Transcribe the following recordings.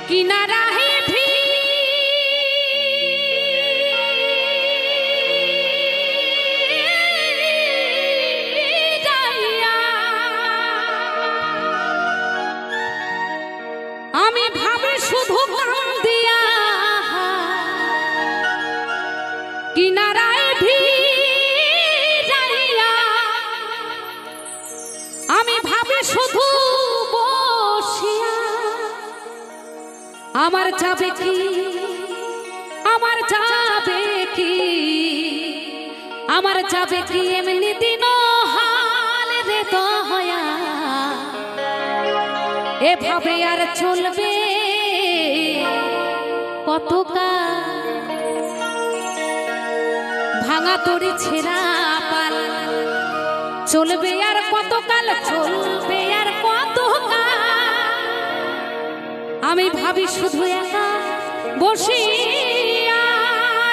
किनारा है भी आमी भावे शुधु काम दिया किनाराय भी जाइया आमी भावे शुधु बसिया আমার যাবে কি আমার যাবে কি আমার যাবে কি এমনি দিন হাল রে দয়া এভাবে আর চলবে কতকাল ভাঙা তরি ছেঁড়া পাল চলবে আর কতকাল চলবে আর কতকাল আমি ভাবি শুধু একা বসিয়া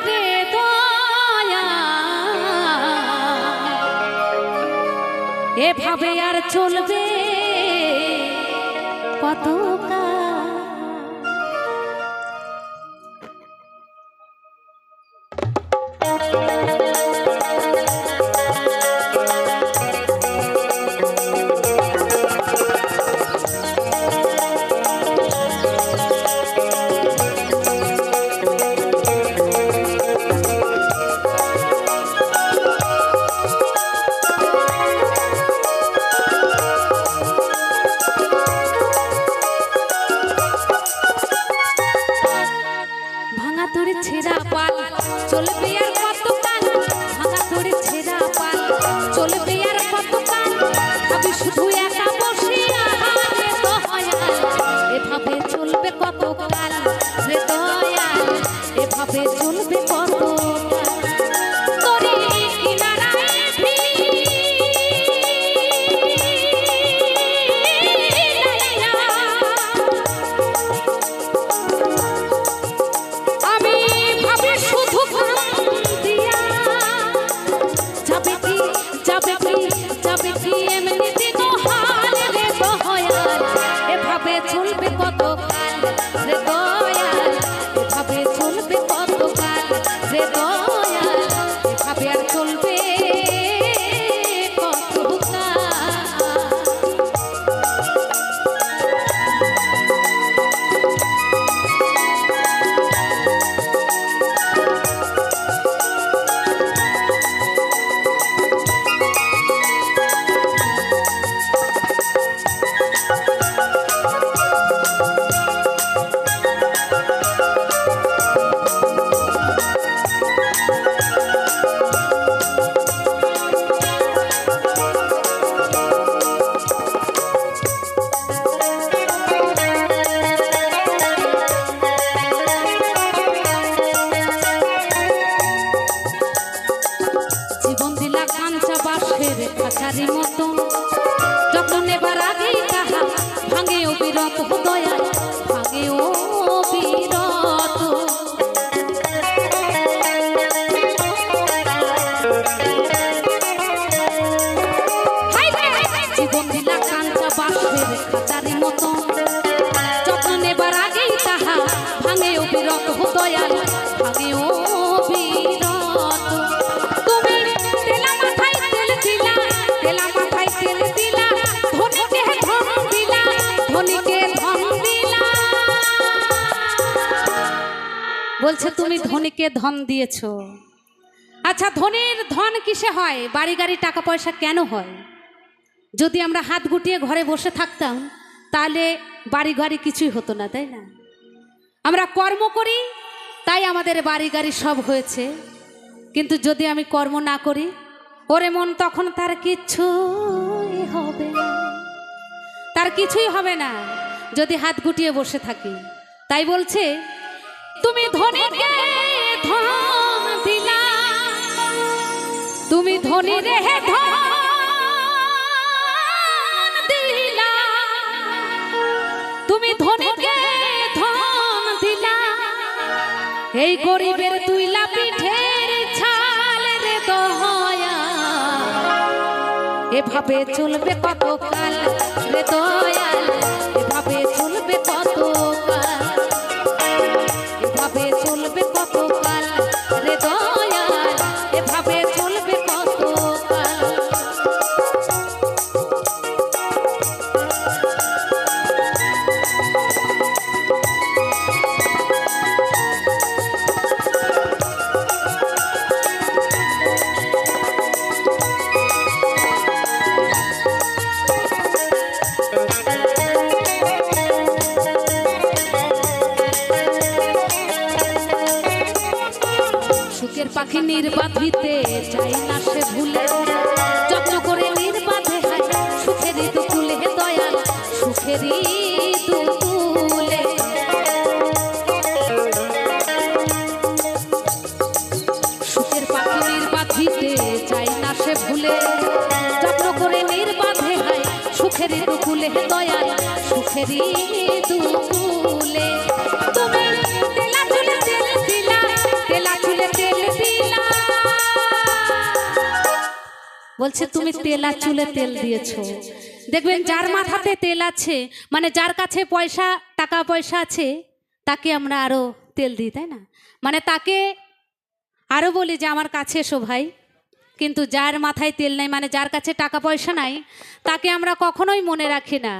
রে দয়া এভাবে আর চলবে কতকাল ছেঁড়া পাল চলবে আর কতকাল ভাঙা তোরে ছেঁড়া পাল চলবে আর কতকাল ভাবি শুধু একা বসিয়া রে দয়াল এভাবে চলবে কতকাল রে দয়াল এভাবে চলবে কতকাল তোরে কিনারায় চলবে কতকাল রে দয়াল এভাবে চলবে কতকাল রে দয়াল এভাবে আর চলবে খাঁচারি মতো যখন এবার আগেই তাহা ভাঙে অবিরত দয়া ভাঙে অবিরত জীবন দিলা কাঞ্চা বাঁশের খাঁচারি মতো যখন এবার আগেই তাহা ভাঙে অবিরত দয়া ভাঙে অবিরত বলছে তুমি ধনীকে ধন দিয়েছো আচ্ছা ধনীর ধন কিসে হয় বাড়ি গাড়ি টাকা পয়সা কেন হয় যদি আমরা হাত গুটিয়ে ঘরে বসে থাকতাম তাহলে বাড়ি গাড়ি কিছুই হতো না তাই না আমরা কর্ম করি তাই আমাদের বাড়ি গাড়ি সব হয়েছে কিন্তু যদি আমি কর্ম না করি ওরে মন তখন তার কিছুই হবে না তার কিছুই হবে না যদি হাত গুটিয়ে বসে থাকি তাই বলছে তুমি ধনীকে ধন দিলা তুমি ধনী রে ধন দিলা তুমি ধনীকে ধন দিলা এই গরিবের তুইলা পিঠের ছাল রে দয়া এভাবে চলবে কতকাল রে দয়াল এভাবে চলবে কতকাল পাখি নির্বাধিতে চাই না সে ভুলে, যত্ন করে নির্বাধে হয় সুখেরই দুকুলে দয়াল, সুখেরই দুকুলে। সুখের পাখি নির্বাধিতে চাই না সে ভুলে, যত্ন করে নির্বাধে হয় সুখেরই দুকুলে দয়াল, সুখেরই দুকুলে। তুমি তেলা চুলে তেল দিলা, তেলা চুলে তেল দিলা, বলছে তুমি তেলা চুলে তেল দিয়েছো। দেখবেন যার মাথাতে তেল আছে, মানে যার কাছে পয়সা টাকা পয়সা আছে, তাকে আমরা আরো তেল দিই, তাই না? মানে তাকে আরো বলি যে আমার কাছে এসো ভাই। কিন্তু যার মাথায় তেল নাই, মানে যার কাছে টাকা পয়সা নাই, তাকে আমরা কখনোই মনে রাখি না,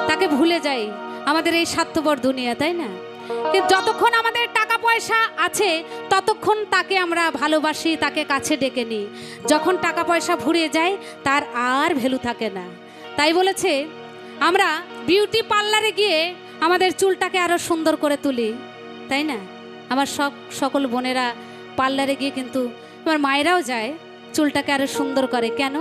তাকে ভুলে যাই আমাদের এই স্বার্থপর দুনিয়া, তাই না? কিন্তু যতক্ষণ আমাদের টাকা পয়সা আছে ততক্ষণ তাকে আমরা ভালোবাসি, তাকে কাছে ডেকে নিই। যখন টাকা পয়সা ফুরিয়ে যায় তার আর ভ্যালু থাকে না। তাই বলেছে আমরা বিউটি পার্লারে গিয়ে আমাদের চুলটাকে আরো সুন্দর করে তুলি, তাই না? আমার সকল বোনেরা পার্লারে গিয়ে, কিন্তু আমার মায়েরাও যায়, চুলটাকে আরো সুন্দর করে। কেন?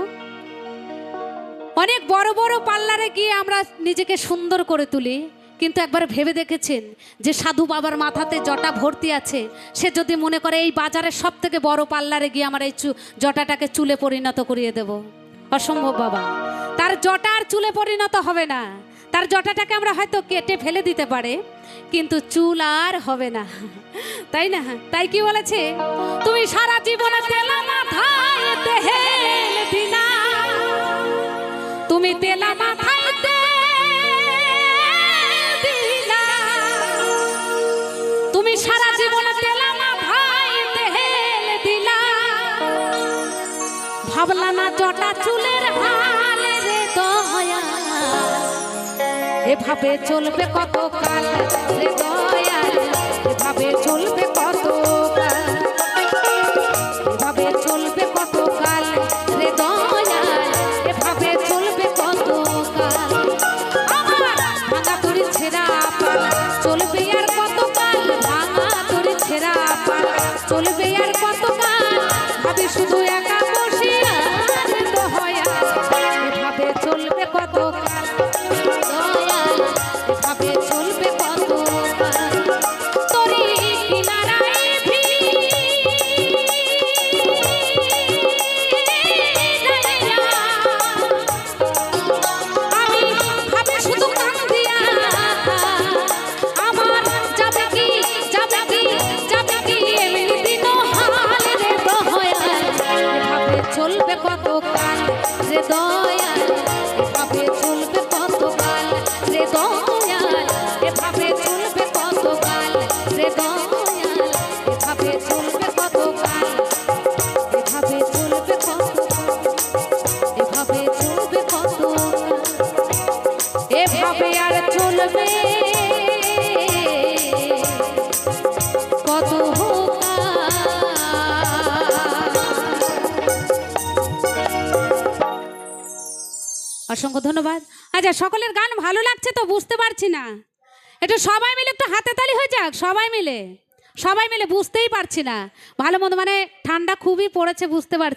অনেক বড় বড় পার্লারে গিয়ে আমরা নিজেকে সুন্দর করে তুলি, কিন্তু একবার ভেবে দেখেছেন যে সাধু বাবার মাথাতে জটা ভর্তি আছে, সে যদি মনে করে এই বাজারের সব থেকে বড় পার্লারে গিয়ে আমার এই জটাটাকে চুলে পরিণত করিয়ে দেব, অসম্ভব বাবা। তার জটা আর চুলে পরিণত হবে না। তার জটাটাকে আমরা হয়তো কেটে ফেলে দিতে পারে, কিন্তু চুল আর হবে না, তাই না? তাই কি বলেছে, তুমি সারা জীবন তেলা মাথায় তেল দিলা, তুমি তেলা মাথায় দিলা, তুমি সারা জীবন তেলা মাথায় তেল দিলা, ভাবলা না জটা চুলের হাল রে দয়া, এভাবে চলবে কত কাল রে দয়াল, এভাবে চলবে কত কাল, এভাবে চলবে কত কাল রে দয়াল, এভাবে চলবে কত কাল। আমার ভাঙা তরি ছেঁড়া পাল চলবে আর কত কাল, ভাঙা তরি ছেঁড়া পাল চলবে আর কত কাল, ভাবি শুধু একা বসিয়া দয়া, এভাবে চলবে কত কাল দয়াল, এভাবে চলবে কত কাল। তরি কিনারায় আমি ভাবে শুধু কান দিয়া, আমার যাবে কি যাবে কি যাবে কি এমনি দিন হাল রে দয়াল, এভাবে চলবে কত কাল রে দয়াল, এভাবে চলবে কত কাল রে দয়াল, এভাবে চলবে কত কাল রে দয়াল, এভাবে চলবে কত কাল, এভাবে চলবে কত, এভাবে চলবে কত কাল, এভাবে আর চলবে কত কাল। অসংখ্য ধন্যবাদ। আচ্ছা, সকলের গান ভালো লাগছে তো? বুঝতে পারছি না, একটু সবাই মিলে একটু হাতে তালি হয়ে যাক, সবাই মিলে, সবাই মিলে। বুঝতেই পারছি না ভালো মতো, মানে ঠান্ডা খুবই পড়েছে, বুঝতে পারছি।